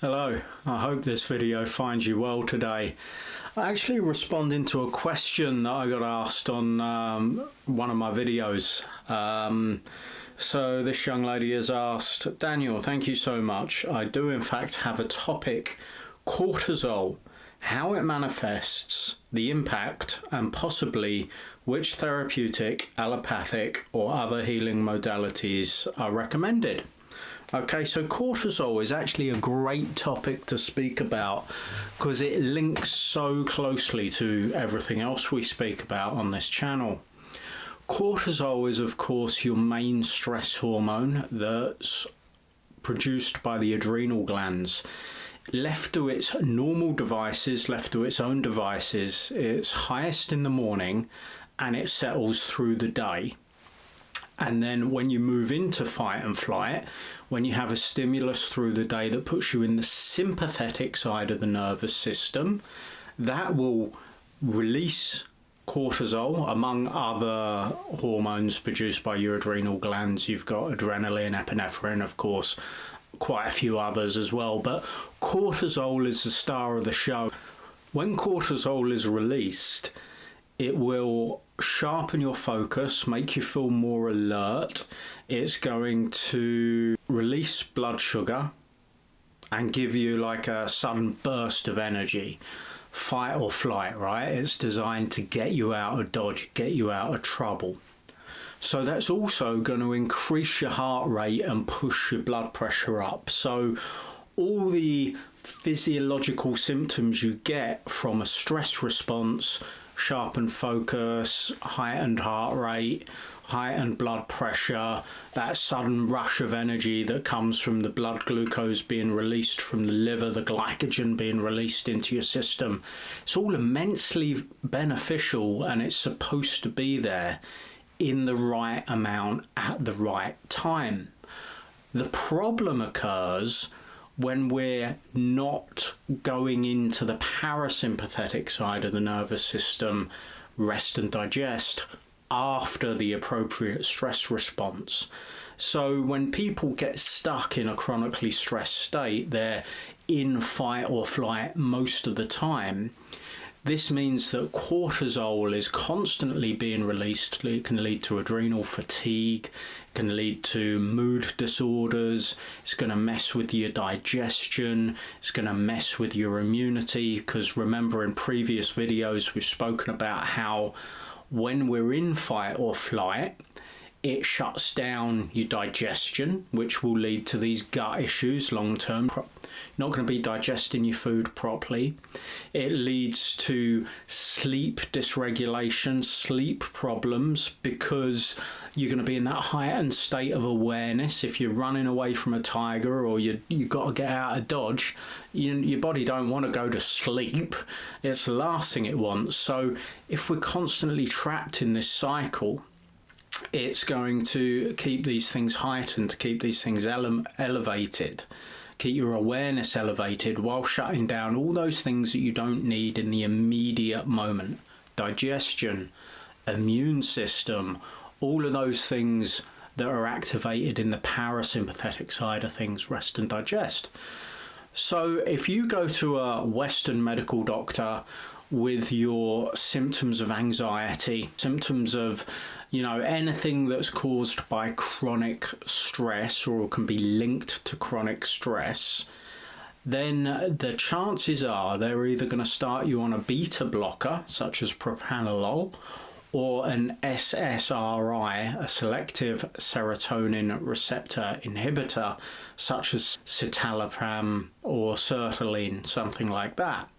Hello, I hope this video finds you well today. I actually responding to a question that I got asked on one of my videos. So this young lady has asked, Daniel, thank you so much. I do in fact have a topic, cortisol, how it manifests, the impact, and possibly which therapeutic, allopathic, or other healing modalities are recommended. Okay, so cortisol is actually a great topic to speak about because it links so closely to everything else we speak about on this channel. Cortisol is, of course, your main stress hormone that's produced by the adrenal glands. Left to its normal devices, left to its own devices, it's highest in the morning and it settles through the day. And then when you move into fight and flight, when you have a stimulus through the day that puts you in the sympathetic side of the nervous system, that will release cortisol, among other hormones produced by your adrenal glands. You've got adrenaline, epinephrine, of course, quite a few others as well. But cortisol is the star of the show. When cortisol is released, it will sharpen your focus, make you feel more alert. It's going to release blood sugar and give you like a sudden burst of energy. Fight or flight, right? It's designed to get you out of dodge, get you out of trouble. So that's also going to increase your heart rate and push your blood pressure up. So all the physiological symptoms you get from a stress response, sharpened focus, heightened heart rate, heightened blood pressure, that sudden rush of energy that comes from the blood glucose being released from the liver, the glycogen being released into your system. It's all immensely beneficial and it's supposed to be there in the right amount at the right time. The problem occurs when we're not going into the parasympathetic side of the nervous system, rest and digest, after the appropriate stress response. So when people get stuck in a chronically stressed state, they're in fight or flight most of the time. This means that cortisol is constantly being released. It can lead to adrenal fatigue, it can lead to mood disorders, it's going to mess with your digestion, it's going to mess with your immunity, because remember in previous videos we've spoken about how when we're in fight or flight, it shuts down your digestion, which will lead to these gut issues long term. You're not going to be digesting your food properly. It leads to sleep dysregulation, sleep problems, because you're going to be in that heightened state of awareness. If you're running away from a tiger or you've got to get out of dodge, your body don't want to go to sleep. It's the last thing it wants. So if we're constantly trapped in this cycle, it's going to keep these things heightened, keep these things elevated, keep your awareness elevated while shutting down all those things that you don't need in the immediate moment. Digestion, immune system, all of those things that are activated in the parasympathetic side of things, rest and digest. So if you go to a Western medical doctor with your symptoms of anxiety, symptoms of, anything that's caused by chronic stress or can be linked to chronic stress, then the chances are they're either going to start you on a beta blocker, such as propranolol, or an SSRI, a selective serotonin receptor inhibitor, such as citalopram or sertraline, something like that.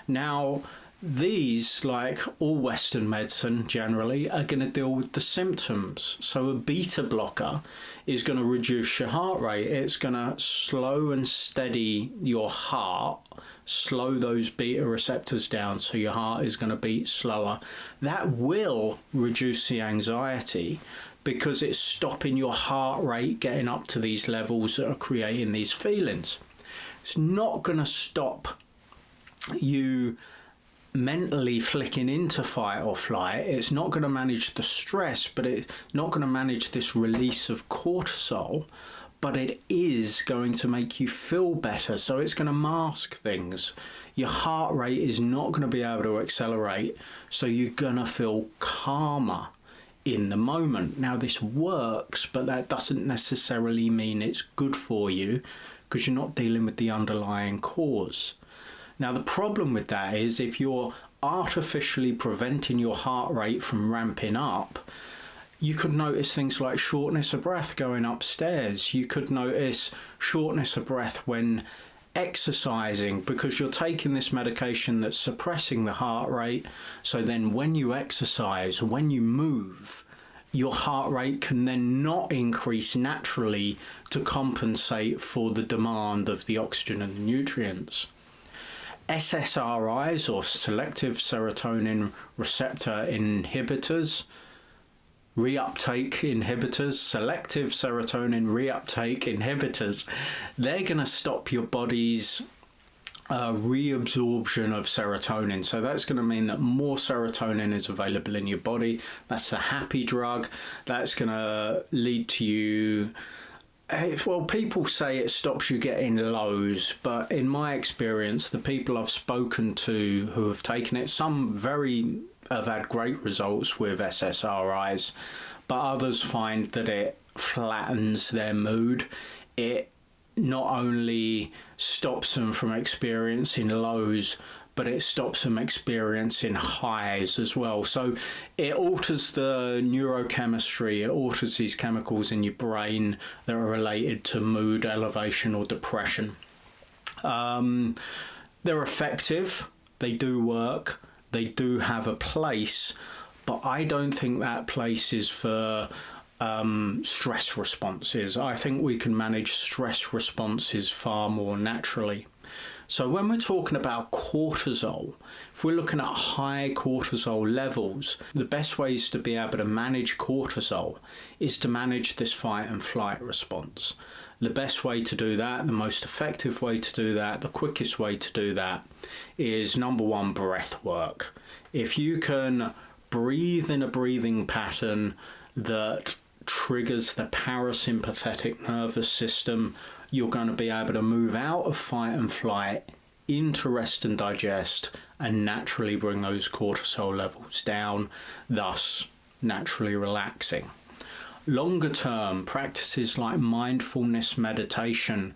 Now, these, like all Western medicine generally, are going to deal with the symptoms. So a beta blocker is going to reduce your heart rate. It's going to slow and steady your heart, slow those beta receptors down so your heart is going to beat slower. That will reduce the anxiety because it's stopping your heart rate getting up to these levels that are creating these feelings. It's not going to stop you mentally flicking into fight or flight. It's not going to manage the stress, but it's not going to manage this release of cortisol. but it is going to make you feel better. So it's going to mask things. Your heart rate is not going to be able to accelerate, so you're going to feel calmer in the moment. Now, this works, but that doesn't necessarily mean it's good for you, because you're not dealing with the underlying cause. Now, the problem with that is if you're artificially preventing your heart rate from ramping up, you could notice things like shortness of breath going upstairs. You could notice shortness of breath when exercising, because you're taking this medication that's suppressing the heart rate. So then when you exercise, when you move, your heart rate can then not increase naturally to compensate for the demand of the oxygen and the nutrients. SSRIs, or selective serotonin receptor inhibitors, selective serotonin reuptake inhibitors, they're going to stop your body's reabsorption of serotonin. So that's going to mean that more serotonin is available in your body. That's the happy drug. That's going to lead to you, well, people say it stops you getting lows, but in my experience, the people I've spoken to who have taken it, some have had great results with SSRIs, but others find that it flattens their mood. It not only stops them from experiencing lows, but it stops them experiencing highs as well. So it alters the neurochemistry, it alters these chemicals in your brain that are related to mood elevation or depression. They're effective, they do work, they do have a place, but I don't think that place is for stress responses. I think we can manage stress responses far more naturally. So when we're talking about cortisol, if we're looking at high cortisol levels, the best ways to be able to manage cortisol is to manage this fight and flight response. The best way to do that, the most effective way to do that, the quickest way to do that is, number one, breath work. If you can breathe in a breathing pattern that triggers the parasympathetic nervous system, you're going to be able to move out of fight and flight into rest and digest and naturally bring those cortisol levels down, thus naturally relaxing. Longer term, practices like mindfulness meditation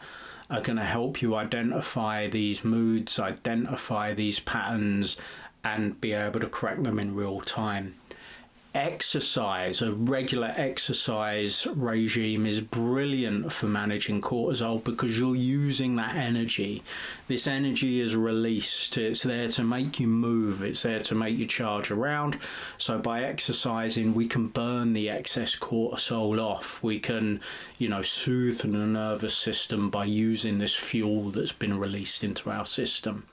are going to help you identify these moods, identify these patterns, and be able to correct them in real time. Exercise, a regular exercise regime, is brilliant for managing cortisol because you're using that energy. This energy is released. It's there to make you move. It's there to make you charge around. So by exercising, we can burn the excess cortisol off. We can, soothe the nervous system by using this fuel that's been released into our system.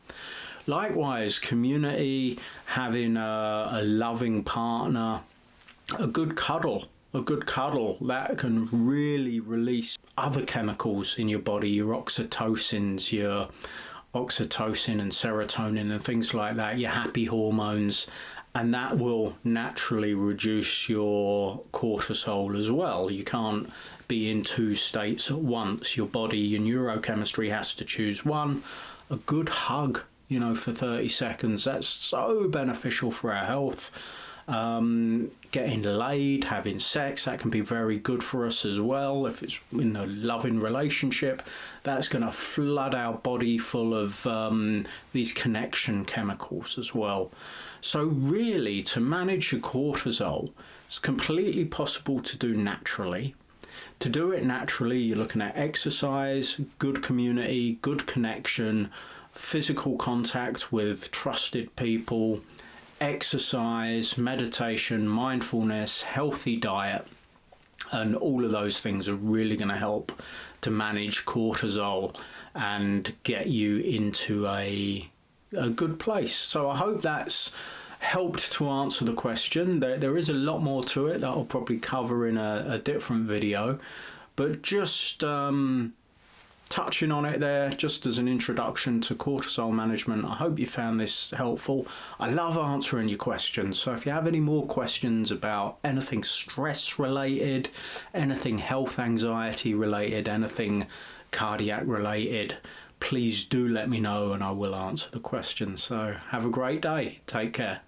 Likewise, community, having a loving partner, a good cuddle that can really release other chemicals in your body, your oxytocin and serotonin and things like that, your happy hormones, and that will naturally reduce your cortisol as well. You can't be in two states at once. Your body, your neurochemistry has to choose one. A good hug, for 30 seconds, that's so beneficial for our health. Getting laid, having sex, that can be very good for us as well. If it's in a loving relationship, that's going to flood our body full of these connection chemicals as well. So really, to manage your cortisol, it's completely possible to do naturally. To do it naturally, you're looking at exercise, good community, good connection, physical contact with trusted people, exercise, meditation, mindfulness, healthy diet, and all of those things are really going to help to manage cortisol and get you into a good place. So I hope that's helped to answer the question. There is a lot more to it that I'll probably cover in a different video, but just touching on it there just as an introduction to cortisol management. I hope you found this helpful. I love answering your questions, so if you have any more questions about anything stress related, anything health anxiety related, anything cardiac related, please do let me know and I will answer the questions. So have a great day. Take care.